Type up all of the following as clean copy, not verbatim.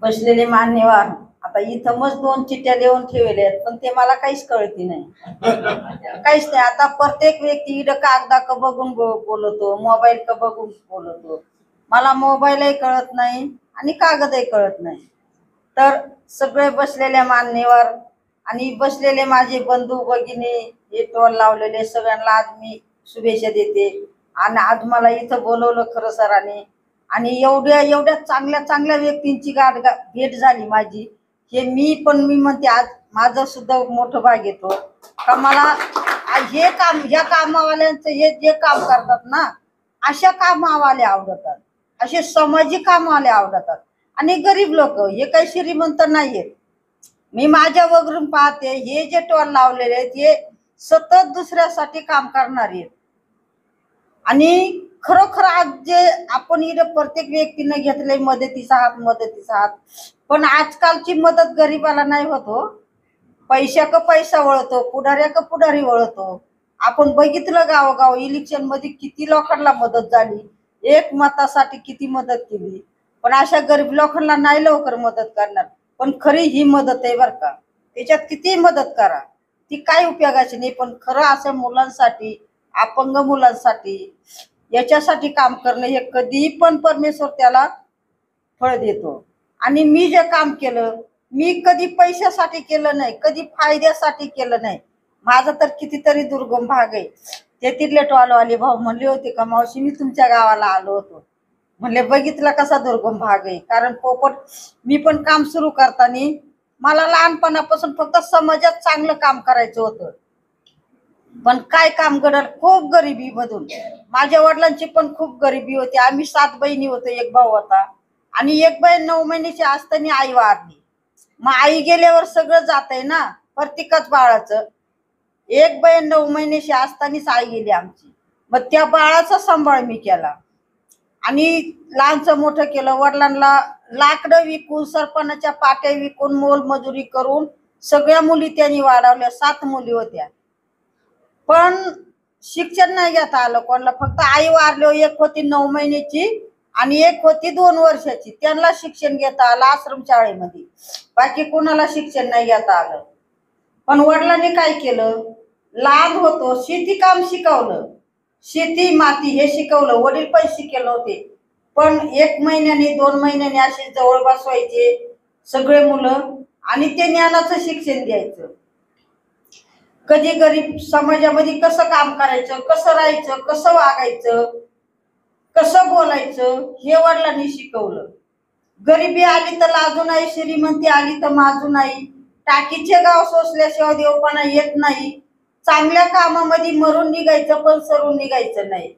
बसलेले मान्यवर आता इथं मग 2 चिठ्ठ्या लिहून ठेवल्या आहेत, पण ते मला काहीच कळती नाही. काहीच नाही. आता प्रत्येक व्यक्ती इकडं कागदा का बघून बोलतो, मोबाईल का बघून बोलतो. मला मोबाईलही कळत नाही आणि कागदही कळत नाही. तर सगळे बसलेले मान्यवर आणि बसलेले माझे बंधू भगिनी, हे टोल लावलेले सगळ्यांना आज मी शुभेच्छा देते. आणि आज मला इथं बोलवलं खरं सरांनी, आणि एवढ्या एवढ्या चांगल्या चांगल्या व्यक्तींची भेट झाली माझी. हे मी म्हणते आज माझं सुद्धा मोठं भाग येतो का मला हे काम, ह्या कामावाल्यांचं हे जे काम करतात ना, अशा कामावाले आवडतात, असे सामाजिक कामवाले आवडतात. आणि गरीब लोक, हे काही श्रीमंत नाहीयेत. मी माझ्या वगरून पाहते, हे जे टोल लावलेले आहेत हे सतत दुसऱ्यासाठी काम करणारे आहेत. आणि खरोखर आज जे आपण इथं प्रत्येक व्यक्तीने घेतले मदतीचा हात, पण आजकालची मदत गरीबाला नाही होतो. पैशा का पैसा वळतो, पुढाऱ्या का पुढारी वळतो. आपण बघितलं गावोगाव इलेक्शन मध्ये किती लोकांना मदत झाली, एक मतासाठी किती मदत केली. पण अशा गरीब लोकांना नाही लवकर मदत करणार. पण खरी ही मदत आहे बरं का. त्याच्यात किती मदत करा, ती काय उपयोगाची नाही. पण खरं अशा मुलांसाठी, अपंग मुलांसाठी, याच्यासाठी काम करणं हे कधी पण परमेश्वर त्याला फळ देतो. आणि मी जे काम केलं, मी कधी पैशासाठी केलं नाही, कधी फायद्यासाठी केलं नाही. माझा तर कितीतरी दुर्गम भाग आहे. ते तिथले टोलवाले भाऊ म्हणले होते का मावशी मी तुमच्या गावाला आलो होतो. म्हणले बघितलं कसा दुर्गम भाग आहे. कारण पोपट मी पण काम सुरू करताना मला लहानपणापासून फक्त समाजात चांगलं काम करायचं होतं. पण काय काम घडलं, खूप गरिबी मधून. माझ्या वडिलांची पण खूप गरिबी होती. आम्ही 7 बहिणी होतो, एक भाऊ होता. आणि एक बहीण 9 महिन्याची असताना आई वारली. मग आई गेल्यावर सगळं जातंय ना, प्रत्येकाच बाळाचं. एक बहीण 9 महिन्याची असतानाच आई गेली आमची. मग त्या बाळाचा सांभाळ मी केला आणि लहानचं मोठं केलं. वडिलांना लाकडं विकून, सरपणाच्या पाट्या विकून, मोलमजुरी करून सगळ्या मुली त्यांनी वाढवल्या. 7 मुली होत्या. पण शिक्षण नाही घेता आलं कोणाला. फक्त आई वारली, एक होती 9 महिन्याची आणि एक होती 2 वर्षाची. त्यांना शिक्षण घेता आलं आश्रम शाळेमध्ये, बाकी कोणाला शिक्षण नाही घेता आलं. पण वडिलांनी काय केलं, लहान होतो शेती काम शिकवलं, शेती माती हे शिकवलं. वडील पण शिकेल होते, पण 1 महिन्याने 2 महिन्याने असे जवळ बसवायचे सगळे मुलं आणि ते ज्ञानाचं शिक्षण द्यायचं. कधी गरीब समाजामध्ये कसं काम करायचं, कसं राहायचं, कसं वागायचं, कसं बोलायचं, हे वडिलांनी शिकवलं. गरिबी आली तर लाजू नाही, श्रीमंती आली तर माजू नाही. टाकीचे गाव सोसल्याशिवाय देवपणा येत नाही. चांगल्या कामामध्ये मरून निघायचं, पण सरून निघायचं नाही.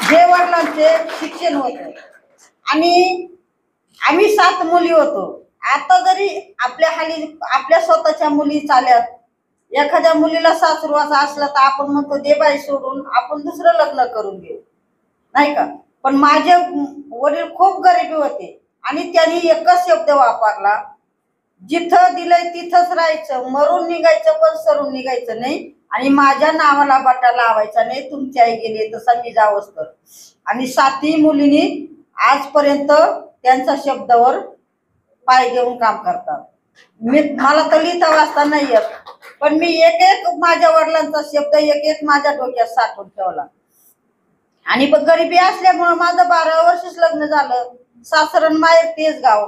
जे वडिलांचे शिक्षण होतं. आणि आम्ही 7 मुली होतो. आता जरी आपल्या स्वतःच्या मुली चाल्यात, एखाद्या मुलीला सासुरवास असला तर आपण म्हणतो दे बाई सोडून, आपण दुसरं लग्न करून घेऊ, नाही का. पण माझे वडील खूप गरिबी होते आणि त्यांनी एकच शब्द वापरला, जिथं दिलंय तिथंच राहायचं, मरून निघायचं पण सरून निघायचं नाही. आणि माझ्या नावाला बटा लावायचा नाही, तुमची आई गेली तसा मी जावंच तर. आणि 7ही मुलींनी आजपर्यंत त्यांच्या शब्दावर पाय देऊन काम करतात. मला तर लिहिता वाचता नाही येत, पण मी एक एक माझ्या वडिलांचा शब्द एक एक माझ्या डोक्यात साठवून ठेवला. आणि गरिबी असल्यामुळे माझं 12 वर्षच लग्न झालं. सासरण माहेर तेच गाव.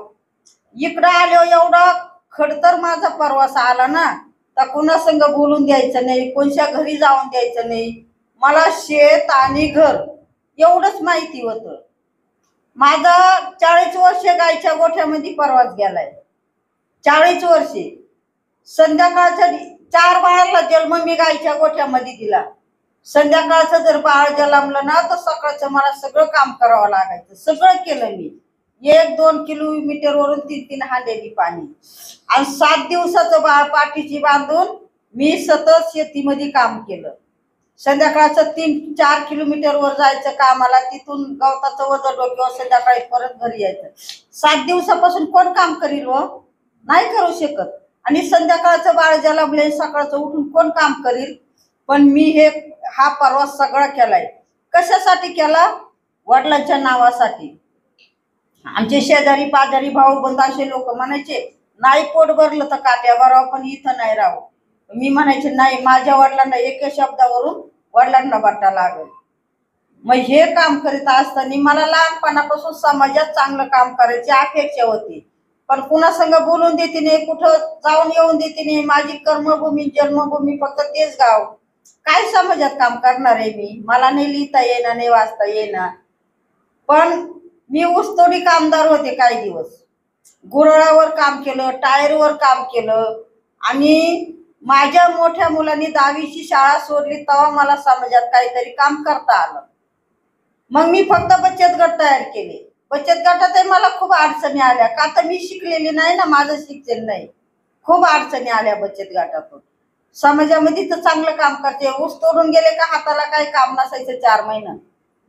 इकडं आलो एवढा खडतर माझा प्रवास आला ना, तर कुणा संग बोलून द्यायचं नाही, कोणत्या घरी जाऊन द्यायचं नाही. मला शेत आणि घर एवढंच माहिती होतं. माझा 40 वर्ष गायच्या गोठ्यामध्ये प्रवास गेलाय. 40 वर्षे. संध्याकाळच्या 4 बाळाला जन्म मी गायच्या गोठ्यामध्ये दिला. संध्याकाळचं जर बाळ जन्मलं ना तर सकाळचं मला सगळं काम करावं लागायचं. सगळं केलं मी. 1-2 किलोमीटर वरून 3-3 हांड्यानी पाणी. आणि 7 दिवसाचं बाळ पाठीची बांधून मी सतत शेतीमध्ये काम केलं. संध्याकाळचं 3-4 किलोमीटर वर जायचं कामाला, तिथून गवताचं वजन डोक्यावर संध्याकाळी परत घरी यायचं. 7 दिवसापासून कोण काम करील व? नाही करू शकत. आणि संध्याकाळचं बाळ जन्मले, सकाळचं उठून कोण काम करील? पण मी हा प्रवास सगळा केलाय. कशासाठी केला? वडिलांच्या नावासाठी. आमचे शेजारी पाजारी भाऊ बंद असे लोक म्हणायचे, नाही पोट भरलं तर काट्या भरावं पण इथं नाही राहावं. मी म्हणायचे नाही, माझ्या वडिलांना एका शब्दावरून वडिलांना बट्टा लागेल. मग हे काम करीत असताना मला लहानपणापासून समाजात चांगलं काम करायची अपेक्षा होती. पण कुणासंग बोलून देते नाही, कुठं जाऊन येऊन देते नाही. माझी कर्मभूमी जन्मभूमी फक्त तेच गाव. काय समाजात काम करणार आहे मी? मला नाही लिहिता येणार, नाही वाचता येणार. पण मी ऊसतोडी कामदार होते काही दिवस. गुरळावर काम केलं, टायरवर काम केलं. आणि माझ्या मोठ्या मुलांनी 10वीची शाळा सोडली तेव्हा मला समाजात काहीतरी काम करता आलं. मग मी फक्त बचत गट तयार केले. बचत गटात मला खूप अडचणी आल्या, का तर मी शिकलेली नाही ना, माझं शिक्षण नाही. खूप अडचणी आल्या बचत गटातून. समाजामध्ये तर चांगलं काम करते, ऊस तोडून गेले का हाताला काही काम नसायचं 4 महिने.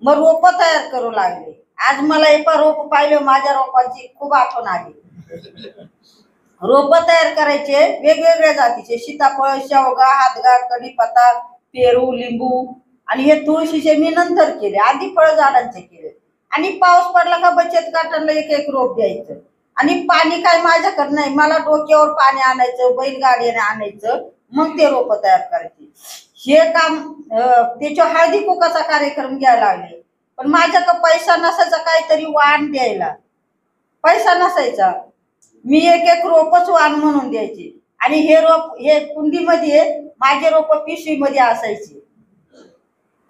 मग रोप तयार करू लागले. आज मला एक रोप पाहिलं, माझ्या रोपांची खूप आठवण आली. रोप तयार करायचे वेगवेगळ्या जातीचे, सीताफळ, शेवगा, हातगा, कढीपत्ता, पेरू, लिंबू. आणि हे तुळशीचे मी नंतर केले, आधी फळ झाडांचे केले. आणि पाऊस पडला का बचत गटाला एक एक रोप द्यायचं. आणि पाणी काय माझ्याकडे नाही, मला डोक्यावर पाणी आणायचं, बैलगाडीने आणायचं, मग ते रोप तयार करायचे. हे काम त्याच्या हळदी कुकाचा कार्यक्रम घ्यायला लागले. पण माझ्याकडे पैसा नसायचा काहीतरी वाण द्यायला, पैसा नसायचा. मी एक एक रोपच वाण म्हणून द्यायचे. आणि हे रोप हे कुंडीमध्ये, माझे रोप पिशवीमध्ये असायचे,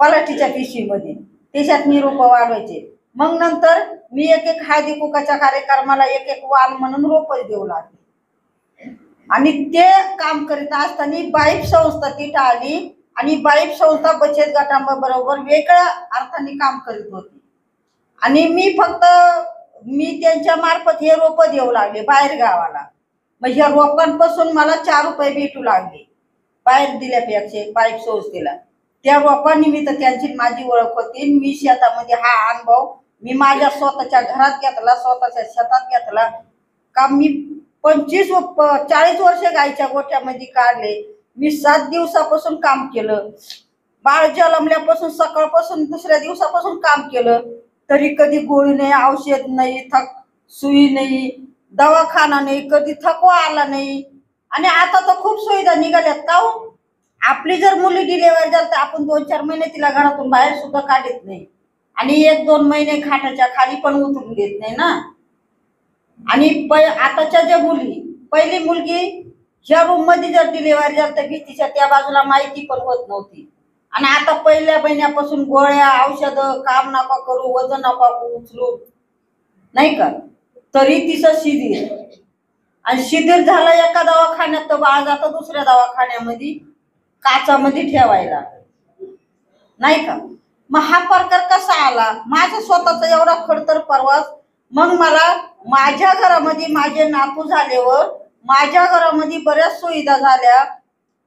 पलाटीच्या पिशवीमध्ये. त्याच्यात मी रोप वाढवायचे. मग नंतर मी एक एक हळदी कुकाच्या कार्यक्रमाला एक एक वाण म्हणून रोपच देऊ लागले. आणि ते काम करीत असताना बाईप संस्था तिथं आली. आणि बाईप संस्था बचत गटाबरोबर वेगळ्या अर्थाने काम करीत होती. आणि मी त्यांच्या मार्फत हे रोप देऊ लागले बाहेर गावाला. मग ह्या रोपांपासून मला 4 रुपये भेटू लागले बाहेर दिल्यापेक्षा बाईप संस्थेला. त्या रोपानिमित्त त्यांची माझी ओळख होती. मी शेतामध्ये हा अनुभव मी माझ्या स्वतःच्या घरात घेतला, स्वतःच्या शेतात घेतला. का मी 40 वर्ष गायच्या गोठ्यामध्ये काढले. मी 7 दिवसापासून काम केलं. बाळ जन्मल्यापासून सकाळपासून दुसऱ्या दिवसापासून काम केलं, तरी कधी गोळी नाही, औषध नाही, सुई नाही, दवाखाना नाही, कधी थकवा आला नाही. आणि आता तर खूप सुविधा निघाल्यात का हो. आपली जर मुली डिलिव्हरी झाली तर आपण 2-4 महिने तिला घरातून बाहेर सुद्धा काढत नाही. आणि 1-2 महिने खाटाच्या खाली पण उतरून देत नाही ना. आणि आताच्या ज्या मुली, पहिली मुलगी ज्या रूम मध्ये जर डिलिव्हरी झाली तर भीतीच्या त्या बाजूला माहिती पण होत नव्हती. आणि आता पहिल्या महिन्यापासून गोळ्या औषधं, काम नका करू, वजन नका उचलू, नाही का, तरी तिचं शिथिल. आणि शिथिल झालं एका दवाखान्यात तर बाळ जातं दुसऱ्या दवाखान्यामध्ये काचामध्ये ठेवायला, नाही का. मग हा प्रकार कसा आला? माझा स्वतःचा एवढा खडतर प्रवास. मग मला माझ्या घरामध्ये माझे नातू झाल्यावर माझ्या घरामध्ये बऱ्याच सुविधा झाल्या.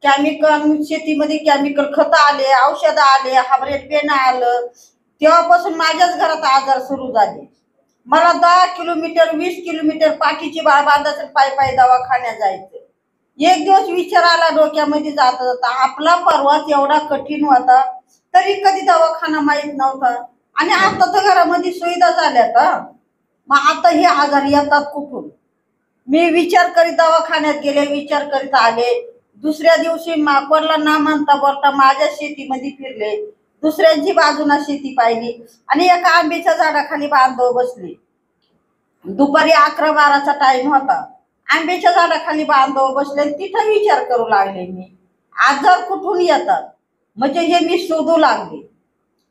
केमिकल शेतीमध्ये केमिकल खत आले, औषध आले, हायब्रिड बियाणं आलं. तेव्हापासून माझ्याच घरात आजार सुरू झाले. मला 10 किलोमीटर 20 किलोमीटर पाठीची बाळ बांधायचं, पायी दवाखान्यात जायचं. एक दिवस विचार आला डोक्यामध्ये जाता जाता, आपला प्रवास एवढा कठीण होता तरी कधी दवाखाना माहीत नव्हता. आणि आता तर घरामध्ये सुविधा झाल्यात. मग आता हे आजार येतात कुठून? मी विचार करीत दवाखान्यात गेले, विचार करीत आले. दुसऱ्या दिवशी कोणाला ना म्हणता बोलता माझ्या शेतीमध्ये फिरले, दुसऱ्यांची बाजूना शेती पाहिली. आणि एका आंब्याच्या झाडाखाली बांधव बसले. दुपारी 11-12चा टाइम होता. आंब्याच्या झाडाखाली बांधव बसले. तिथं विचार करू लागले मी, आजार कुठून येतात म्हणजे हे मी शोधू लागले.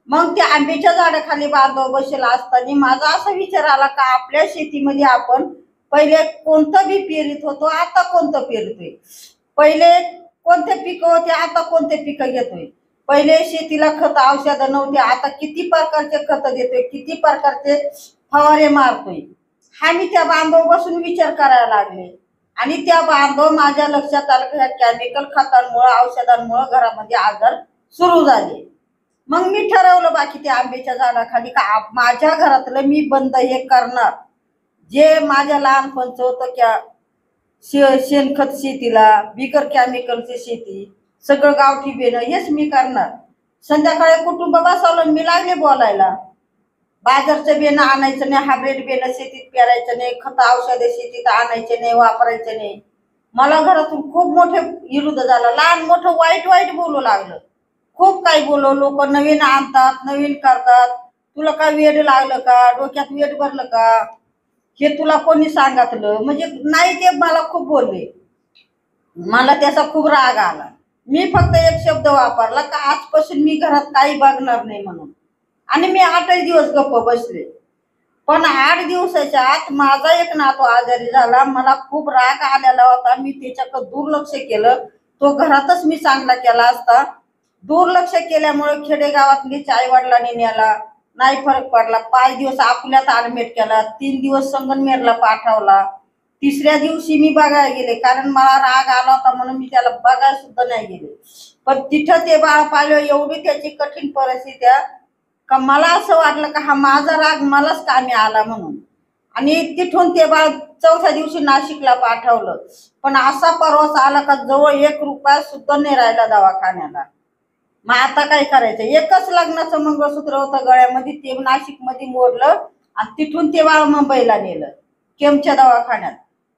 मग त्या आंब्याच्या झाडाखाली बांधव बसलेला असताना माझा असा विचार आला का आपल्या शेतीमध्ये आपण पहिले कोणतं बी पेरीत होतो, आता कोणतं पेरतोय. पहिले कोणते पिकं होते, आता कोणते पिकं घेतोय. पहिले शेतीला खत औषधं नव्हते, आता किती प्रकारचे खत देतोय, किती प्रकारचे फवारे मारतोय. हा मी त्या बांधव बसून विचार करायला लागले. आणि त्या बांधव माझ्या लक्षात आलं की केमिकल खतांमुळे औषधांमुळे घरामध्ये आजार सुरू झाले. मग मी ठरवलं बाकी त्या आंब्याच्या झाडाखाली का माझ्या घरातलं मी बंद हे करणार. जे माझ्या लहानपणचं होतं त्या शेणखत शेतीला, बिगर केमिकलची शेती, सगळं गावठी बेणं हेच मी करणार. संध्याकाळी कुटुंब बसवलं, मी लागले बोलायला. बाजारचं बेणं आणायचं नाही, हायब्रिड बेणं शेतीत पेरायचं नाही, खत औषधे शेतीत आणायचे नाही, वापरायचे नाही. मला घरातून खूप मोठे विरोध झाला, लहान मोठं वाईट वाईट बोलू लागलं. खूप काही बोललो, लोक नवीन आणतात, नवीन करतात, तुला काय वेड लागलं का, डोक्यात वेड भरलं का, हे तुला कोणी सांगितलं, म्हणजे नाही ते मला खूप बोलले. मला त्याचा खूप राग आला. मी फक्त एक शब्द वापरला का आजपासून मी घरात काही बघणार नाही म्हणून. आणि मी 8 दिवस गप्प बसले. पण 8 दिवसाच्या आत माझा एक नातू आजारी झाला. मला खूप राग आलेला होता. मी त्याच्याकडे दुर्लक्ष केलं. तो घरातच मी चांगला केला असता. दुर्लक्ष केल्यामुळे खेडेगावातली आई वडिलांनी नेला, नाही फरक पडला. 5 दिवस अकोल्यात ऍडमिट केला, 3 दिवस संगमनेरला पाठवला. तिसऱ्या दिवशी मी बघायला गेले, कारण मला राग आला होता म्हणून मी त्याला बघायला सुद्धा नाही गेले. पण तिथं ते बाळ पाहिलं, एवढी त्याची कठीण परिस्थिती आहे का मला असं वाटलं का हा माझा राग मलाच कामी आला म्हणून. आणि तिथून ते बाळ 4थ्या दिवशी नाशिकला पाठवलं. पण असा परवास आला का जवळ 1 रुपया सुद्धा नाही राहिला दवाखान्याला. मग आता काय करायचं, एकच लग्नाचं मंगळसूत्र होतं गळ्यामध्ये, ते नाशिक मध्ये मोडलं आणि तिथून ते बाळ मुंबईला नेलं केमच्या दवाखान्यात.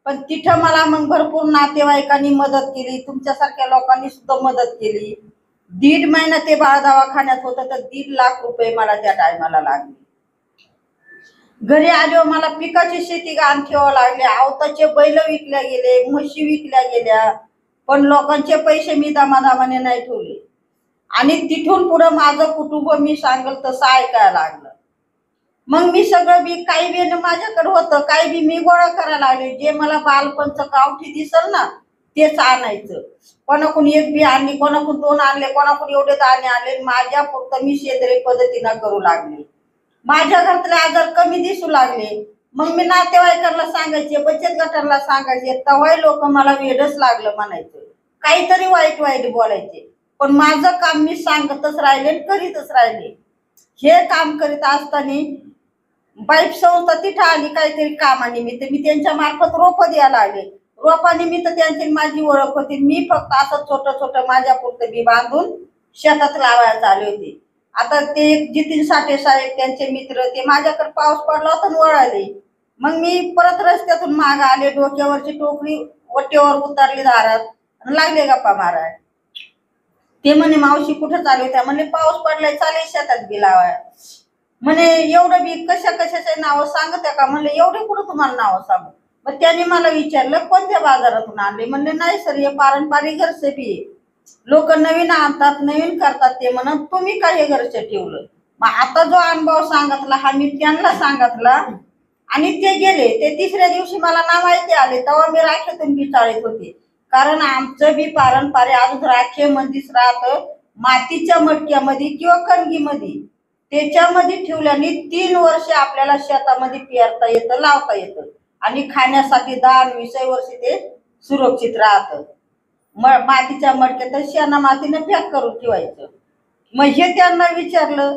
पण तिथं मला मग भरपूर नातेवाईकांनी मदत केली, तुमच्यासारख्या लोकांनी सुद्धा मदत केली. 1.5 महिना ते बाळ दवाखान्यात होतं, तर 1.5 लाख रुपये मला त्या टायमाला लागले. घरी आल्यावर मला पिकाची शेती गहाण ठेवावं लागले, आवताचे बैल विकल्या गेले, म्हशी विकल्या गेल्या. पण लोकांचे पैसे मी दामादामाने नाही ठेवले. आणि तिथून पुढं माझं कुटुंब मी सांगल तसं ऐकायला लागलं. मग मी सगळं बी काही बी माझ्याकडे होतं, काही बी मी गोळा करायला लागले. जे मला बालपणचं गावठी दिसल ना तेच आणायचं. कोणाकडून 1 बी आणली, कोणाकडून 2 आणले, कोणाकडून एवढे दाणे आणले. माझ्या पुरतं मी सेंद्रिय पद्धतीनं करू लागले. माझ्या घरातले आजार कमी दिसू लागले. मग मी नातेवाईकांना सांगायचे, बचत गटांना सांगायचे, तेव्हाही लोक मला वेडच लागलं म्हणायचं, काहीतरी वाईट वाईट बोलायचे. पण माझं काम मी सांगतच राहिले, करीतच राहिले. हे काम करीत असताना बाईप संस्था तिथं आली काहीतरी कामानिमित्त. मी त्यांच्या मार्फत रोपं द्यायला लागले. रोपानिमित्त त्यांची माझी ओळख होती. मी फक्त असं छोटं छोटं माझ्या पुरतं बी बांधून शेतात लावायला चालू होते. आता ते जितीन साठे साहेब त्यांचे मित्र ते माझ्याकडे पाऊस पडला होता आणि वळाले. मग मी परत रस्त्यातून माग आले, डोक्यावरची टोकरी वटेवर उतरली दारात आणि लागले गप्पा माराय. ते म्हणे मावशी कुठं चालू त्या, म्हणले पाऊस पडलाय चालेल शेतात बी लावाय. म्हणे एवढं बी कशा कशाचे नाव सांगत का, म्हणले एवढे कुठं तुम्हाला नाव सांगू. मग त्याने मला विचारलं कोणत्या बाजारातून आणले, म्हणले नाही सर हे पारंपरिक घरचे बी लोक नवीन आणतात, नवीन करतात. ते म्हणत तुम्ही काय हे घरचे ठेवलं. मग आता जो अनुभव सांगितला हा मी त्यांना सांगितला आणि ते गेले. ते 3ऱ्या दिवशी मला ना माहिती आले, तेव्हा मी राखेतून बी चाळीत होते. कारण आमचं बी पारंपरिक अजून राखेमध्येच राहतं, मातीच्या मटक्यामध्ये किंवा कणगीमध्ये. त्याच्यामध्ये ठेवल्याने 3 वर्ष आपल्याला शेतामध्ये पेरता येतं, लावता येतं आणि खाण्यासाठी 10-20 वर्ष ते सुरक्षित राहतं. मातीच्या मडक्यात शेणा मातीने पॅक करून ठेवायचं. मग हे त्यांना विचारलं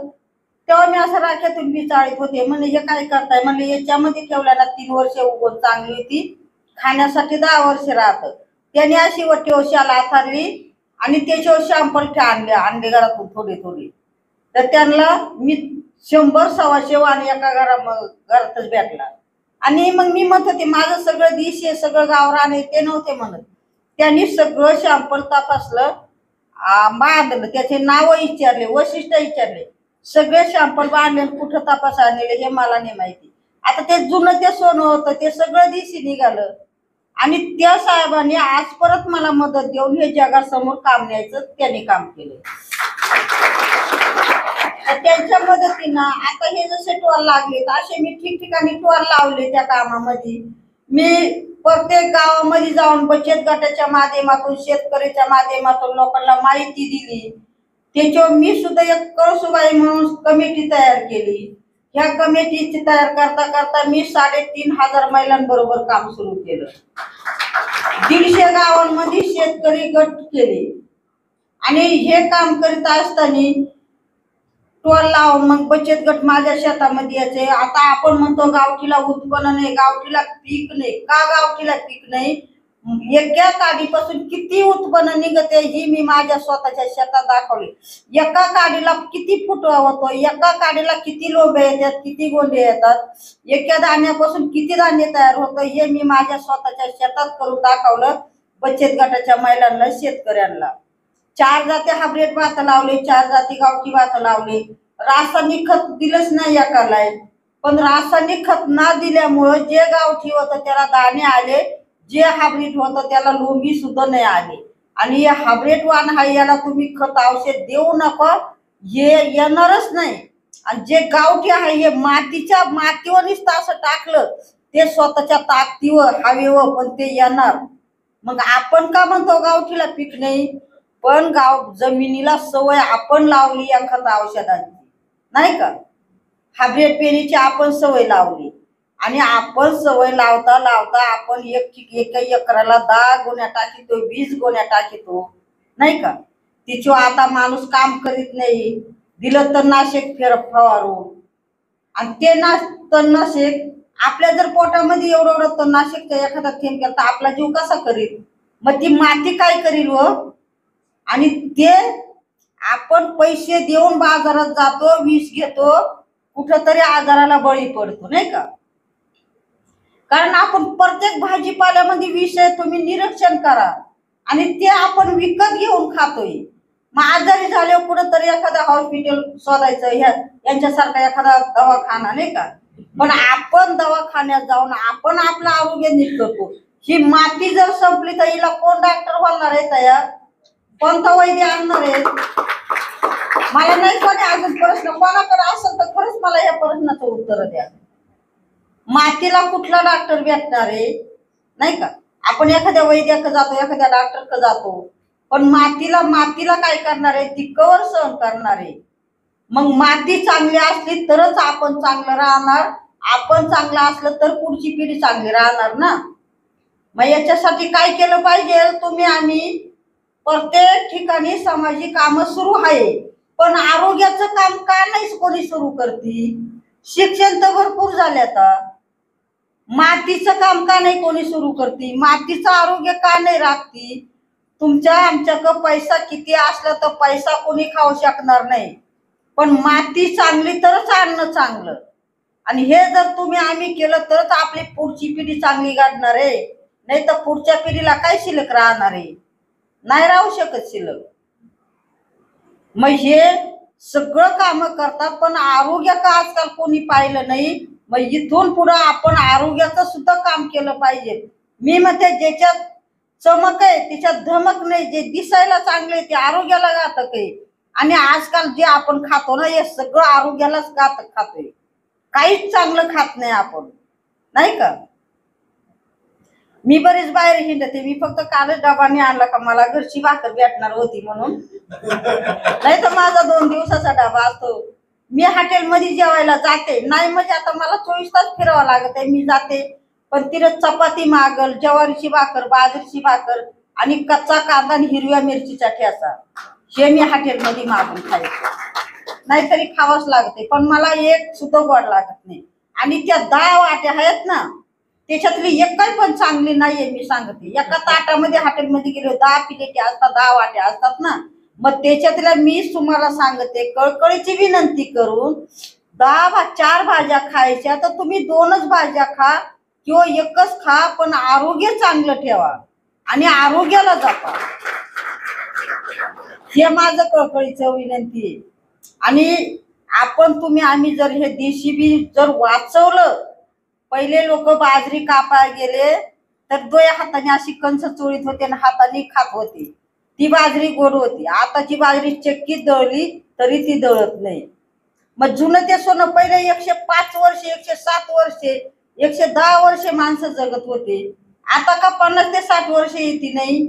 तेव्हा मी असं राख्यातून बी चाळीत होते. म्हणजे हे काय करताय, म्हणजे याच्यामध्ये ठेवल्याला 3 वर्ष उगवून चांगली होती, खाण्यासाठी 10 वर्ष राहतं. त्याने अशी वटेवशाला आथरली आणि त्याच्यावर शॅम्पल आणले घरातून थोडे थोडे. तर त्यांना मी 100-125 आणि एका घरातच भेटला. आणि मग मी म्हणत होते माझं सगळं दिश आहे, सगळं गावरान आहे, ते नव्हते म्हणत. त्यांनी सगळं शॅम्पल तपासलं, बांधलं, त्याचे नाव विचारले, वैशिष्ट्य विचारले, सगळे शॅम्पल बांधले. कुठं तपासायला नेले हे मला नाही माहिती. आता ते जुनं ते सोनं होतं, ते सगळं दिशी निघालं. आणि त्या साहेबांनी आज परत मला मदत देऊन हे जगासमोर काम न्यायचं त्यांनी काम केलं. त्यांच्या मदतीनं आता हे जसे टोल लागले असे मी ठिकठिकाणी टोल लावले. त्या कामामध्ये मी प्रत्येक गावामध्ये जाऊन बचत गटाच्या माध्यमातून, शेतकऱ्याच्या माध्यमातून लोकांना माहिती दिली. त्याच्यावर मी सुद्धा एक कळसुबाई म्हणून कमिटी तयार केली. ह्या कमिटीची तयार करता करता मी 3,500 महिलांबरोबर काम सुरू केलं. 150 गावांमध्ये शेतकरी गट केले. आणि हे काम करीत असताना टोल लावून मग बचत गट माझ्या शेतामध्ये यायचे. आता आपण म्हणतो गावठीला उत्पन्न नाही, गावठीला पीक नाही. का गावठीला पीक नाही, एका काडीपासून किती उत्पन्न निघते ही मी माझ्या स्वतःच्या शेतात दाखवली. एका काडीला किती फुटवा होतो, एका काडीला किती लोंबे येतात, किती गोंडे येतात, एका दाण्यापासून किती धान्य तयार होतं हे मी माझ्या स्वतःच्या शेतात करून दाखवलं. बचत गटाच्या महिलांना, शेतकऱ्यांना 4 जाती हायब्रिड भात लावले, 4 जाती गावठी भात लावले. रासायनिक खत दिलंच नाही एकाला, पण रासायनिक खत ना दिल्यामुळं जे गावठी होतं त्याला दाणे आले, जे हायब्रिड होतं त्याला लोंबी सुद्धा नाही आली. आणि हे हायब्रिड वाण आहे याला तुम्ही खत औषध देऊ नका, हे येणारच नाही. आणि जे गावठी आहे हे मातीच्या मातीवर नुसतं असं टाकलं ते स्वतःच्या ताकदीवर हवेवर पण ते येणार. मग आपण का म्हणतो गावठीला पीक नाही, पण गाव जमिनीला सवय आपण लावली या खत औषधांची, नाही का. हायब्रिड पेरणीची आपण सवय लावली आणि आपण सवय लावता लावता आपण एक एकराला 10 गोण्या टाकीतो, 20 गोण्या टाकीतो, नाही का. तिची आता माणूस काम करीत नाही, दिलं तर नाशक फवारून. आणि ते तणनाशक आपल्या जर पोटामध्ये एवढं तणनाशकचा एखादा थेंब केला तर आपला जीव कसा करील, मग ती माती काय करील व. आणि ते आपण पैसे देऊन बाजारात जातो, विष घेतो, कुठंतरी आजाराला बळी पडतो, नाही का. कारण आपण प्रत्येक भाजीपाल्यामध्ये विष आहे, तुम्ही निरीक्षण करा. आणि ते आपण विकत घेऊन खातोय. मग आजारी झाल्यावर कुठंतरी एखादा हॉस्पिटल शोधायचं, यांच्यासारखा एखादा दवाखाना, नाही का. पण आपण दवाखान्यात जाऊन आपण आपलं आरोग्य नीट करतो. ही माती जर संपली तर हिला कोण डॉक्टर बोलणार आहे तयार, कोणता वैद्य आणणार आहे. मला नाही कोणी अजून प्रश्न कोणाकडे असेल तर खरंच मला या प्रश्नाचं उत्तर द्या. मातीला कुठला डॉक्टर भेटणार आहे, नाही का. आपण एखाद्या वैद्याकडे जातो, एखाद्या डॉक्टरकडे जातो, पण मातीला काय करणार आहे, ती कवर सहन करणार आहे. मग माती चांगली असली तरच आपण चांगलं राहणार, आपण चांगलं असलं तर पुढची पिढी चांगली राहणार ना. मग याच्यासाठी काय केलं पाहिजे, तुम्ही आम्ही प्रत्येक ठिकाणी सामाजिक कामं सुरू आहे, पण आरोग्याचं काम का नाही कोणी सुरू करते. शिक्षण तर भरपूर झाले, आता मातीचं काम का नाही कोणी सुरू करते, मातीचं आरोग्य का नाही राखती. तुमच्या आमच्याकडं पैसा किती असला तर पैसा कोणी खाऊ शकणार नाही, पण माती चांगली तरच अन्न चांगलं. आणि हे जर तुम्ही आम्ही केलं तरच आपली पुढची पिढी चांगली घडणार आहे, नाही तर पुढच्या पिढीला काय शिल्लक राहणार आहे, नाही राहू शकत शिल्लक. मग हे सगळं काम करतात पण आरोग्य का आजकाल कोणी पाहिलं नाही. मग इथून पुढे आपण आरोग्याचं सुद्धा काम केलं पाहिजे. मी म्हणते ज्याच्यात चमक आहे त्याच्यात धमक नाही, जे दिसायला चांगले ते आरोग्याला घातक आहे. आणि आजकाल जे आपण खातो ना हे सगळं आरोग्यालाच घातक खातोय, काहीच चांगलं खात नाही आपण, नाही का. मी बरेच बाहेर हिंडते, मी फक्त कालच डबाने आणला का मला घरची भाकर भेटणार होती म्हणून, नाही तर माझा 2 दिवसाचा डबा असतो. मी हॉटेलमध्ये जेवायला जाते नाही, म्हणजे आता मला 24 तास फिरावं लागत आहे, मी जाते. पण तिथे चपाती मागल, ज्वारीची भाकर, बाजरीची भाकर आणि कच्चा कांदा आणि हिरव्या मिरचीचा ठेचा, हे मी हॉटेलमध्ये मागून खायचं, नाहीतरी खावंच लागते. पण मला एक सुद्धा गोड लागत नाही. आणि त्या 10 वाट्या आहेत ना त्याच्यातली एक काही पण चांगली नाहीये. मी सांगते, एका ताटामध्ये हॉटेलमध्ये गेलो 10 प्लेटी असतात, 10 वाट्या असतात ना, मग त्याच्यातल्या मी तुम्हाला सांगते कळकळीची विनंती करून 4 भाज्या खायच्या तर तुम्ही 2च भाज्या खा किंवा एकच खा, पण आरोग्य चांगलं ठेवा आणि आरोग्याला जपा, हे माझं कळकळीचं विनंती आहे. आणि तुम्ही आम्ही जर हे देशी बी जर वाचवलं, पहिले लोक बाजरी कापाय गेले तर 2 हाताने अशी कंस चोळीत होते आणि हाताने खात होते, ती बाजरी गोड होती. आताची बाजरी चक्कीत दळली तरी ती दळत नाही. मग जुनं ते सोनं पहिले 105 वर्षे, 107 वर्षे, 110 वर्षे माणसं जगत होते. आता का 50 ते 60 वर्षे येते नाही.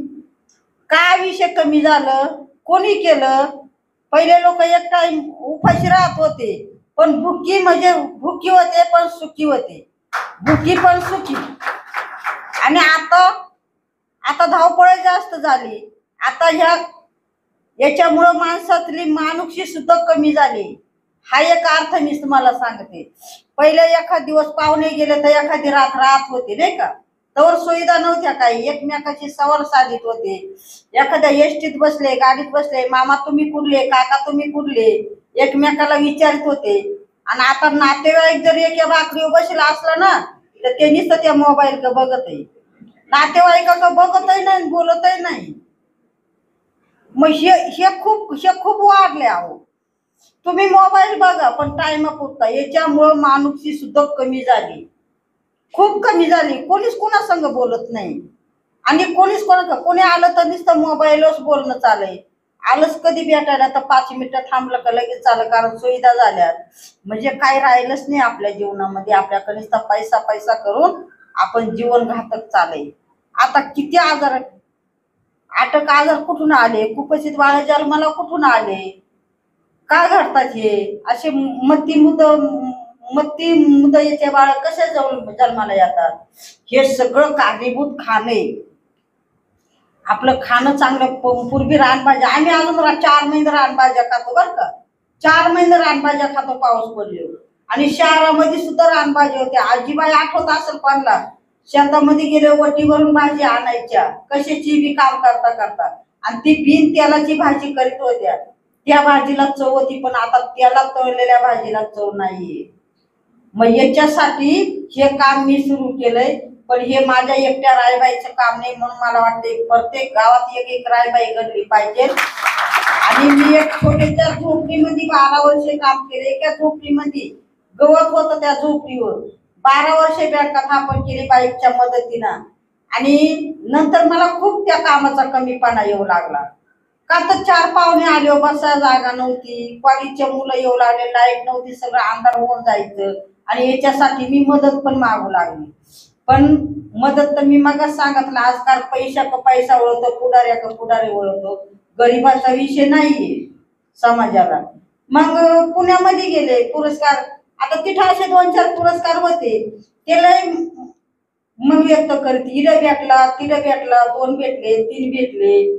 का विषय कमी झालं, कोणी केलं. पहिले लोक एक टाइम उपाशी राहत होते, पण भुकी म्हणजे भुकी होते पण सुखी होते, भुकी पण सुखी. आणि आता धावपळ जास्त झाली. आता याच्यामुळं माणसातली माणुसकी सुद्धा कमी झाली. हा एक अर्थ मी तुम्हाला सांगते. पहिले एखाद दिवस पाहुणे गेले तर एखादी रात राहत होती, नाही का. तवर सुविधा नव्हत्या काही, एकमेकाची सवार साधित होते. एखाद्या एसटीत बसले, गाडीत बसले, मामा तुम्ही कुठले, काका तुम्ही कुठले, एकमेकाला विचारित होते. आणि आता नातेवाईक जर एका बाकडीवर बसला असला ना तर त्यांनीच तर त्या मोबाईल का बघत आहे, नातेवाईकाचं बघतही नाही, बोलतही नाही. मग हे खूप वाढले आहो. तुम्ही मोबाईल बघा पण टाइम पुरता, याच्यामुळं माणुसकी सुद्धा कमी झाली, खूप कमी झाली. कोणीच कोणा संग बोलत नाही आणि कोणी आलं तर नुसतं मोबाईलच बोलणं चालय. आलंच कधी भेटायला तर 5 मिनिटं थांबलं का लगेच चाललं, कारण सुविधा झाल्यात. म्हणजे काही राहिलंच नाही आपल्या जीवनामध्ये. आपल्याकडे नुसता पैसा पैसा करून आपण जीवन घातक चालय. आता किती आजार, अटक आजार कुठून आले, कुपोषित बाळ जन्माला कुठून आले, का घडतात हे असे मत्ती मुदयेचे बाळ कसे जन्माला येतात? हे सगळं कारणीभूत खाणे. आपलं खाणं चांगलं, पूर्वी रानभाज्या, आम्ही अजून 4 महिने रानभाज्या खातो बरं का, 4 महिने रानभाज्या खातो पाऊस पडले. आणि शहरामध्ये सुद्धा रानभाज्या होत्या. आजीबाई आठवत असेल कोणाला, शेतामध्ये गेले वटीवरून भाजी आणायच्या, कशाची बी काम करता करता, आणि ती बिन तेलाची भाजी करीत होत्या. त्या भाजीला चव होती, पण आता त्याला तळलेल्या भाजीला चव नाहीये. मग याच्यासाठी हे काम मी सुरू केलंय. पण हे माझ्या एकट्या रायबाईचं काम नाही, म्हणून मला वाटते प्रत्येक गावात एक एक रायबाई घडली पाहिजे. आणि मी एक छोट्याच्या झोपडीमध्ये 12 वर्षे काम केले. एका झोपडीमध्ये गवत होतं, त्या झोपडीवर 12 वर्षे बँका स्थापन केली बाईकच्या मदतीनं. आणि नंतर मला खूप त्या कामाचा कमीपणा येऊ लागला, का तर 4 पाहुणे आले, बसा जागा नव्हती, कॉलेजचे मुलं येऊ लागले, लाईट नव्हती, सगळं अंधार होऊन जायचं. आणि याच्यासाठी मी मदत पण मागू लागली. पण मदत तर मी मग सांगितलं, आजकाल पैसा का पैसा वळतो, पुढाऱ्या का पुढारी वळतो, गरीबाचा विषय नाहीये समाजाला. मग पुण्यामध्ये गेले, पुरस्कार, आता तिथं असे 2-4 पुरस्कार होते, ते लय मन व्यक्त करते, इथं भेटला, तिथं भेटला, 2 भेटले, 3 भेटले,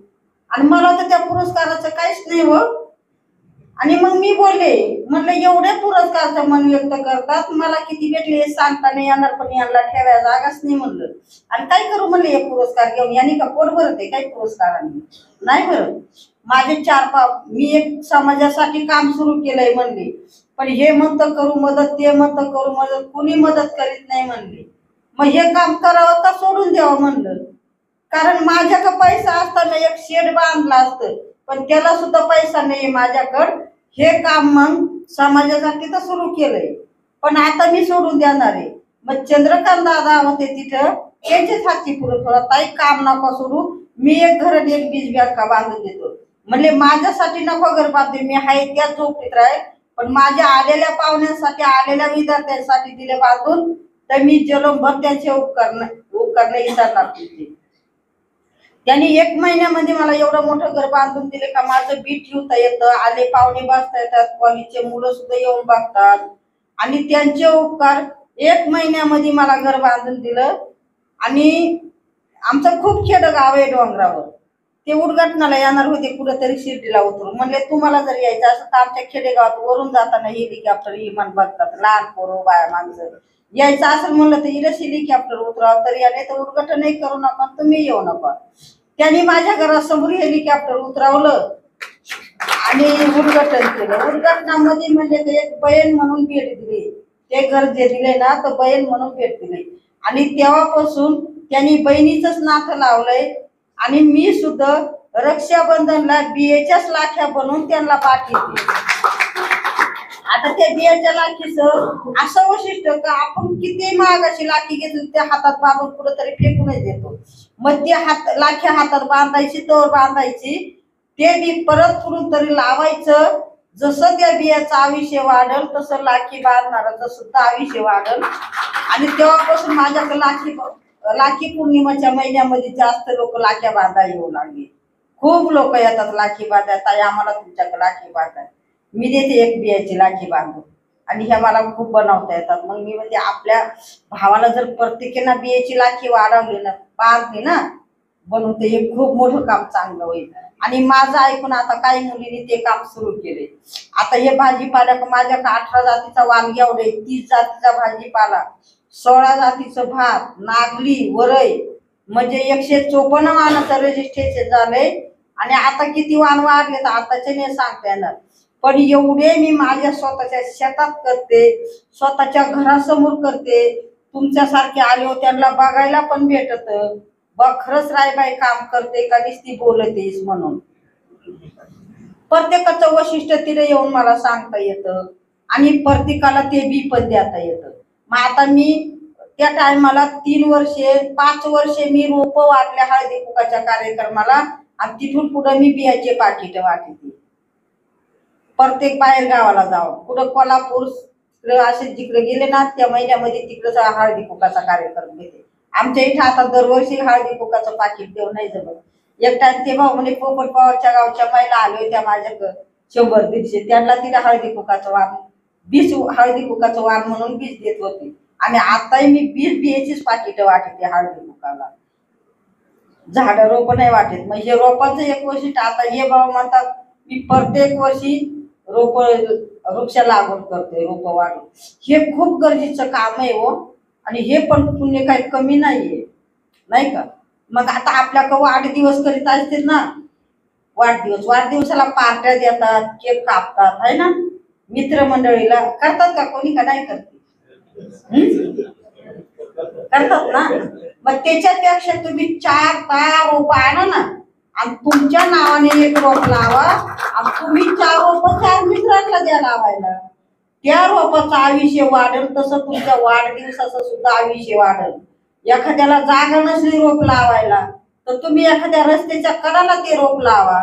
आणि मला तर त्या पुरस्काराचं काहीच नाही हो. आणि मग मी बोलले, म्हटलं एवढे पुरस्कारचं मन व्यक्त करतात, मला किती भेटले सांगता नाही येणार, पण यांना ठेवायला जागाच नाही म्हणलं. आणि काय करू म्हणले हे पुरस्कार घेऊन, यांनी का पोट भरते काही पुरस्कारांनी? नाही भरत. माझे 4 मी एक समाजासाठी काम सुरू केलंय म्हणले, पण हे म्हणतं करू मदत, ते म्हणतं करू मदत, कुणी मदत करीत नाही म्हणले. मग हे काम करावं का सोडून द्यावं म्हणलं, कारण माझ्याकडे पैसा असताना एक शेड बांधला असतं, पण त्याला सुद्धा पैसा नाही माझ्याकडं. हे काम मग समाजासाठी तर सुरू केलंय, पण आता मी सोडून देणार आहे. मग चंद्रकांत दादा होते तिथं, त्यांच्याच हातची पुरवठा, ताई काम नको सोडू, मी एक घर आणि एक बीज बँका बांधून देतो. म्हणजे माझ्यासाठी नको घर बांधते, मी आहे त्याच झोपडीत राहील, पण माझ्या आलेल्या पाहुण्यांसाठी, आलेल्या विद्यार्थ्यांसाठी दिले बांधून, तर मी जन्मभर त्यांचे उपकरण विसरणार नाही. त्यांनी 1 महिन्यामध्ये मला एवढं मोठं घर बांधून दिले का माझं बी ठेवता येतं, आले पाहुणे बसता येतात, कॉलेजचे मुलं सुद्धा येऊन बघतात. आणि त्यांचे उपकार 1 महिन्यामध्ये मला घर बांधून दिलं. आणि आमचं खूप खेडं गाव आहे डोंगरावर, ते उद्घाटनाला येणार होते कुठेतरी शिर्डीला उतरून. म्हणले तुम्हाला जर यायचं असं तर आमच्या खेडेगावात वरून जाताना हेलिकॉप्टर विमान बघतात, लहान पोरं बाया माणसं, यायचं असं म्हणलं तर इलच हेलिकॉप्टर उतरावं, तर या नाही तर उद्घाटनही करू नका, तुम्ही येऊ नका. त्यांनी माझ्या घरासमोर हेलिकॉप्टर उतरवलं आणि उद्घाटन केलं. उद्घाटनामध्ये म्हणजे ते एक बहीण म्हणून भेट दिली, ते घर जे दिले ना तर बहीण म्हणून भेट दिली. आणि तेव्हापासून त्यांनी बहिणीचंच नातं लावलंय. आणि मी सुद्धा रक्षाबंधनला बियेच्याच लाख्या बनवून त्यांना पाठवते. आता त्या बियाच्या लाखीचं असं वैशिष्ट्य का आपण किती महागाची लाखी घेतली त्या हातात बांधून कुठेतरी फेकूनच देतो. मग ती लाखी हातात बांधायची, तोर बांधायची, ते बी परत कुठून तरी लावायचं. जसं त्या बियाचं आयुष्य वाढल तसं लाखी बांधणाराचं सुद्धा आयुष्य वाढल. आणि तेव्हापासून माझ्याकडे लाखी पौर्णिमाच्या महिन्यामध्ये जास्त लोक लाख्या बांधायला येऊ लागले. खूप लोक येतात लाखी बांधाय, ताई आम्हाला तुमच्याकडे लाखी बांधाय. मी देते एक बियाची लाखी बांधून, आणि ह्या मला खूप बनवता येतात. मग मी म्हणजे आपल्या भावाला जर प्रत्येकानं बियाची लाखी वाढवली ना, बांधली ना बनवून, ते एक खूप मोठं काम चांगलं होईल. आणि माझं ऐकून आता काही मुलींनी ते काम सुरू केले. आता हे भाजीपाला माझ्याकडे 18 जातीचा वांगी एवढे, 30 जातीचा भाजीपाला, 16 जातीचं भात, नागली, वरई, म्हणजे 154 वाहनाचं रजिस्ट्रेशन झालंय. आणि आता किती वाहन वाढले तर आताचे नाही सांगता येणार. पण एवढे मी माझ्या स्वतःच्या शेतात करते, स्वतःच्या घरासमोर करते. तुमच्यासारखे आले हो त्यांना बघायला पण भेटत, बघ खरंच रायबाई काम करते का नुसती बोलतेस म्हणून. प्रत्येकाचं वैशिष्ट्य तिथे येऊन मला सांगता येतं आणि प्रत्येकाला ते बी पण देता येतं. मग आता मी त्या टायमाला 3 वर्षे 5 वर्षे मी रोप वाटल्या हळदी कुकाच्या कार्यक्रमाला, आणि तिथून पुढे मी बियाचे पाकिट वाटते. प्रत्येक बाहेर गावाला जाऊन कुठं कोल्हापूर असे जिकडे गेले ना त्या महिन्यामध्ये तिकडे हळदी कुकाचा कार्यक्रम घेते. आमच्या इथे आता दरवर्षी हळदी कुकाचं पाकिट देऊन नाही जमत. एक टाइम ते भाऊ म्हणजे पोपट पवारच्या गावच्या महिला आल्या होत्या माझ्याकडे 100-150, त्यांना तिला हळदी कुकाचं वाण, 20 हळदी कुकाचं वाण म्हणून 20 देत होती. आणि आताही मी 20 बियाचीच पाकिट वाटते हळदी कुकाला. झाड रोप नाही वाटत. मग हे रोपांचं एक वैशिष्ट्य, आता हे भाऊ म्हणतात मी प्रत्येक वर्षी रोप वृक्ष लागवड करते, रोप वाढ, हे खूप गरजेचं काम आहे हो. आणि हे पण पुण्य काही कमी नाहीये, नाही का. मग आता आपल्याकडे वाढदिवस करीत असतील ना, वाढदिवसाला पार्ट्या देतात, केक कापतात आहे ना, मित्रमंडळीला करतात का कोणी का नाही करते? करतात ना. मग त्याच्यापेक्षा तुम्ही 4 रोप आणा ना आणि तुमच्या नावाने एक रोप लावा आणि तुम्ही 4 रोप 4 मित्रांना द्या लावायला. त्या रोपाचं आयुष्य वाढेल, तसं तुमच्या वाढदिवसाचं सुद्धा आयुष्य वाढेल. एखाद्याला जागा नसली रोप लावायला तर तुम्ही एखाद्या रस्त्याच्या कडाला ते रोप लावा.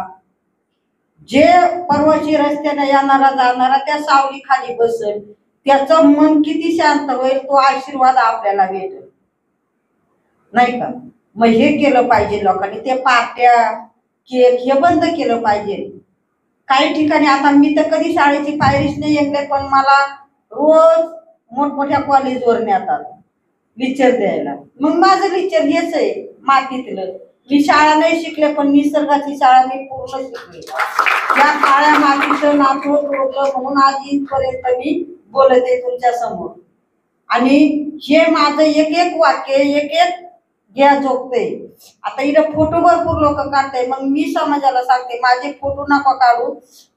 जे परवाची रस्त्याने येणारा जाणारा त्या सावली खाली बसेल, त्याचं मन किती शांत होईल, तो आशीर्वाद आपल्याला भेटेल, नाही का. मग हे केलं पाहिजे लोकांनी. ते पार्ट्या केक हे बंद केलं पाहिजे. काही ठिकाणी आता मी तर कधी शाळेची पायरीच नाही येते, पण मला रोज मोठमोठ्या कॉलेजवर नेतात लेक्चर द्यायला. मग माझं लेक्चर हेच आहे, मातीतलं. मी शाळा नाही शिकले पण निसर्गाची शाळा मी पूर्ण शिकले. या काळ्या मातीचं नातू तोडलं म्हणून आज इथपर्यंत मी बोलते तुमच्या समोर. आणि हे माझं एक एक वाक्य एक एक घ्या जोगते. आता इथं फोटो भरपूर लोक काढते, मग मी समाजाला सांगते माझे फोटो नका काढू,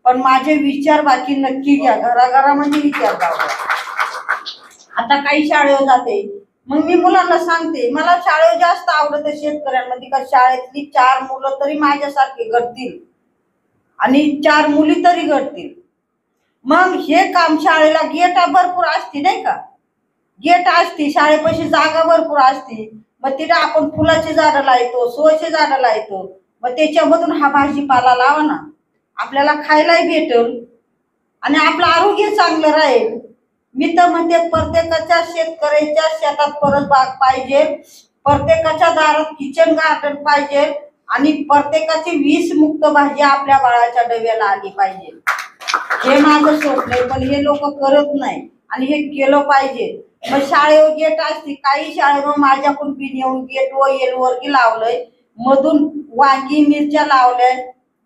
पण माझे विचार बाकी नक्की घ्या, घराघरामध्ये विचार जाऊ. आता काही शाळेवर जाते, मग मी मुलांना सांगते मला शाळेवर जास्त आवडतं शेतकऱ्यांमध्ये का शाळेतली 4 मुलं तरी माझ्यासारखे घडतील आणि 4 मुली तरी घडतील. मग हे काम शाळेला गेट भरपूर असते, नाही का, गेट असते शाळेपाशी, जागा भरपूर असते. मग तिथे आपण फुलाची झाडं लावतो, शोची झाडं लावतो, मग त्याच्यामधून हा भाजीपाला लावा ना, आपल्याला खायलाही भेटेल आणि आपलं आरोग्य चांगलं राहील. मी तर म्हणते प्रत्येकाच्या शेतकऱ्याच्या शेतात परसबाग पाहिजे, प्रत्येकाच्या दारात किचन गार्डन पाहिजे आणि प्रत्येकाची विषमुक्त भाजी आपल्या बाळाच्या डब्याला आली पाहिजे. हे माझं स्वप्न आहे, पण हे लोक करत नाही आणि हे केलं पाहिजे. मग शाळेवर गेट असते, काही शाळेवर माझ्याकडून बी येऊन गेट व येलवरगी लावलंय, मधून वांगी मिरच्या लावल्या.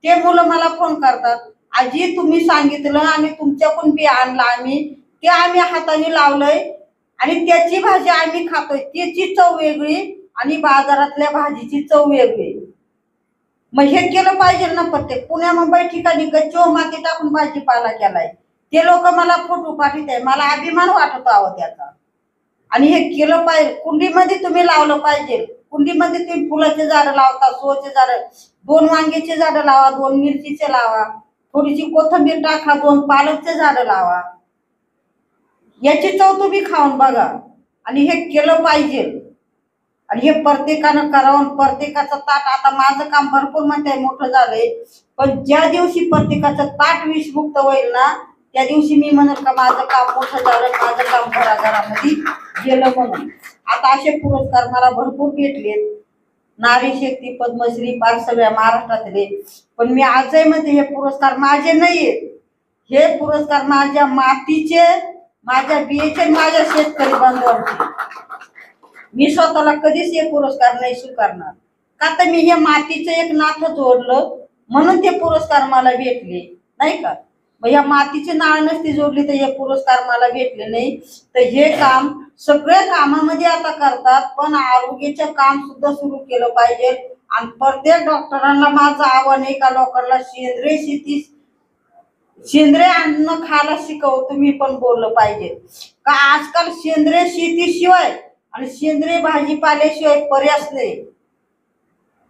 ते मुलं मला फोन करतात, आजी तुम्ही सांगितलं आणि तुमच्याकडून बी आणलं आम्ही, ते आम्ही हाताने लावलंय आणि त्याची भाजी आम्ही खातोय, त्याची चव वेगळी आणि बाजारातल्या भाजीची चव वेगळी. मग हे केलं पाहिजे ना. प्रत्येक पुण्या मुंबई ठिकाणी गच्चीवर माती टाकून भाजीपाला केलाय, ते लोक मला फोटो पाठवत आहे, मला अभिमान वाटत आहो त्याचा. आणि हे केलं पाहिजे. कुंडीमध्ये तुम्ही लावलं पाहिजे, कुंडीमध्ये तुम्ही फुलाचे झाडं लावता, शोचे झाडं, 2 वांग्याचे झाडं लावा, 2 मिरचीचे लावा, थोडीशी कोथिंबीर टाका, 2 पालकचे झाडं लावा. याची चव तुम्ही खाऊन बघा. आणि हे केलं पाहिजे आणि हे प्रत्येकानं करावं. प्रत्येकाचं ताट, आता माझं काम भरपूर म्हणते मोठं झालंय, पण ज्या दिवशी प्रत्येकाचं ताट विषमुक्त होईल ना, त्या दिवशी मी म्हणेल का माझं काम मोठं झालं, माझं काम घराघरामध्ये गेलं म्हणून. आता असे पुरस्कार मला भरपूर भेटलेत, नारी शक्ती, पद्मश्री, फार सगळ्या महाराष्ट्रातले. पण मी आजही म्हणते हे पुरस्कार माझे नाहीयेत, हे पुरस्कार माझ्या मातीचे, माझ्या बियेचे, माझ्या शेतकरी बांधवांचे. मी स्वतःला कधीच हे पुरस्कार नाही स्वीकारणार, का तर मी हे मातीचं एक नातं जोडलं म्हणून ते पुरस्कार मला भेटले, नाही का. मग या मातीची नाळ नसती जोडली तर हे पुरस्कार मला भेटले नाही. तर हे काम सगळे कामामध्ये आता करतात, पण आरोग्याचं काम सुद्धा सुरू केलं पाहिजे. आणि प्रत्येक डॉक्टरांना माझं आव्हान आहे का लोकांना सेंद्रिय अन्न खायला शिकव. तुम्ही पण बोललं पाहिजे का आजकाल सेंद्रिय शेतीशिवाय आणि सेंद्रिय भाजीपाल्याशिवाय पर्यायच नाही.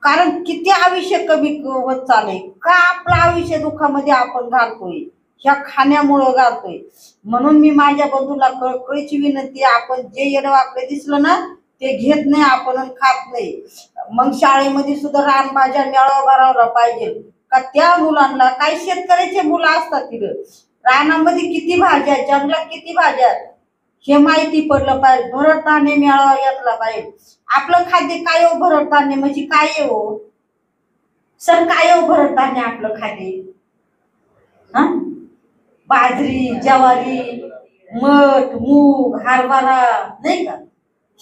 कारण किती आयुष्य कमी होत चालले का आपलं आयुष्य दुःखामध्ये आपण घालतोय, ह्या खाण्यामुळं घालतोय. म्हणून मी माझ्या बंधूला कळकळीची विनंती, आपण जे येडवाकडे दिसलं ना ते घेत नाही आपण आणि खात नाही. मग शाळेमध्ये सुद्धा रानभाज्या मेळावा भरवला पाहिजे का त्या मुलांना. काही शेतकऱ्याचे मुलं असतात तिथं रानामध्ये किती भाज्या, जंगलात किती भाज्या, हे माहिती पडलं पाहिजे. भरड धान्य मेळावा घेतला पाहिजे. आपलं खाद्य काय हो भरड धान्य म्हणजे काय हो सर, काय हो भरड धान्य आपलं खाद्य? हा, बाजरी, ज्वारी, मठ, मूग, हरभरा नाही का,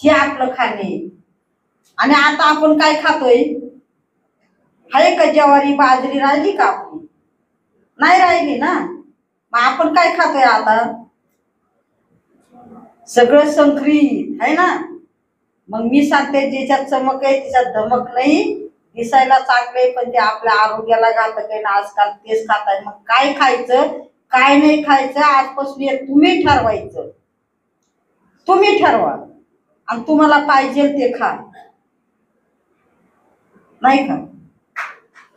हे आपलं खाणे. आणि आता आपण काय खातोय? आहे का ज्वारी बाजरी राहिली का आपली? नाही राहिली ना. मग आपण काय खातोय आता? सगळं संकरित आहे ना. मग मी सांगते ज्याच्यात चमक आहे त्याच्यात धमक नाही. दिसायला चांगले पण ते आपल्या आरोग्याला घातक आहे ना. आजकाल तेच खाताय. मग काय खायचं काय नाही खायचं आजपासून तुम्ही ठरवायचं. तुम्ही ठरवा आणि तुम्हाला पाहिजे ते खा, नाही का.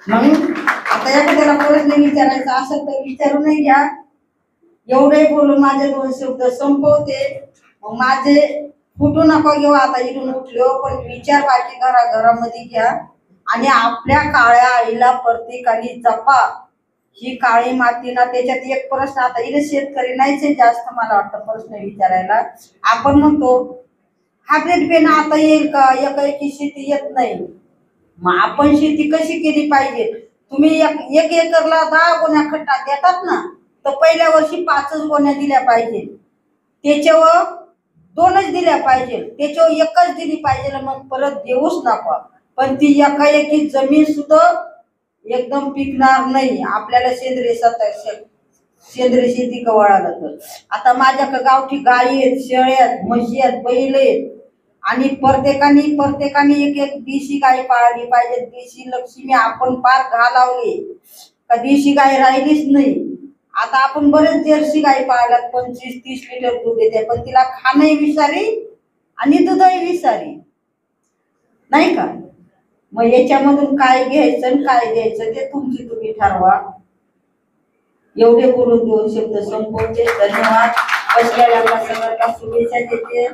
म्हणून आता एखाद्याला प्रश्न विचारायचा असेल तर विचारू नाही घ्या. एवढे बोलून माझे 2 शब्द संपवते. मग माझे फुटू नका घेऊ आता इथून उठलो, पण विचार बाकी घराघरामध्ये घ्या. आणि आपल्या काळ्या आईला प्रत्येकाने जपा. ही काळी माती ना. त्याच्यात एक प्रश्न, आता इथे शेतकरी नाहीच जास्त मला वाटतं प्रश्न विचारायला. आपण म्हणतो हायब्रिड पेन आता येईल का, एकाएकी शेती येत नाही. मग आपण शेती कशी केली पाहिजे? तुम्ही एक एकरला 10 गोण्या खड्डा देतात ना, तर पहिल्या वर्षी 5च गोण्या दिल्या पाहिजे. त्याच्यावर 2च दिल्या पाहिजे. त्याच्यावर 1च दिली पाहिजे. मग परत देऊच नका. पण ती एकाएकी जमीन सुद्धा एकदम पिकणार नाही. आपल्याला सेंद्रिय शेती कवळाला तर आता माझ्याकडे गावठी गाई आहेत, शेळ्या आहेत, म्हशी आहेत, बैल आहेत. आणि प्रत्येकाने एक एक देशी गाय पाळली पाहिजे. देशी लक्ष्मी आपण पार घालावली का देशी गाय राहिलीच नाही. आता आपण बरेच जर्सी गाय पाळल्यात, 25-30 लिटर दूध देते, पण तिला खाणंही विषारी आणि दूधही विषारी, नाही का. मग याच्यामधून काय घ्यायचं आणि काय द्यायचं ते तुम्ही ठरवा. एवढे बोलून 2 शब्द संपवते. धन्यवाद. बसलेल्या सगळ्यांना शुभेच्छा देते.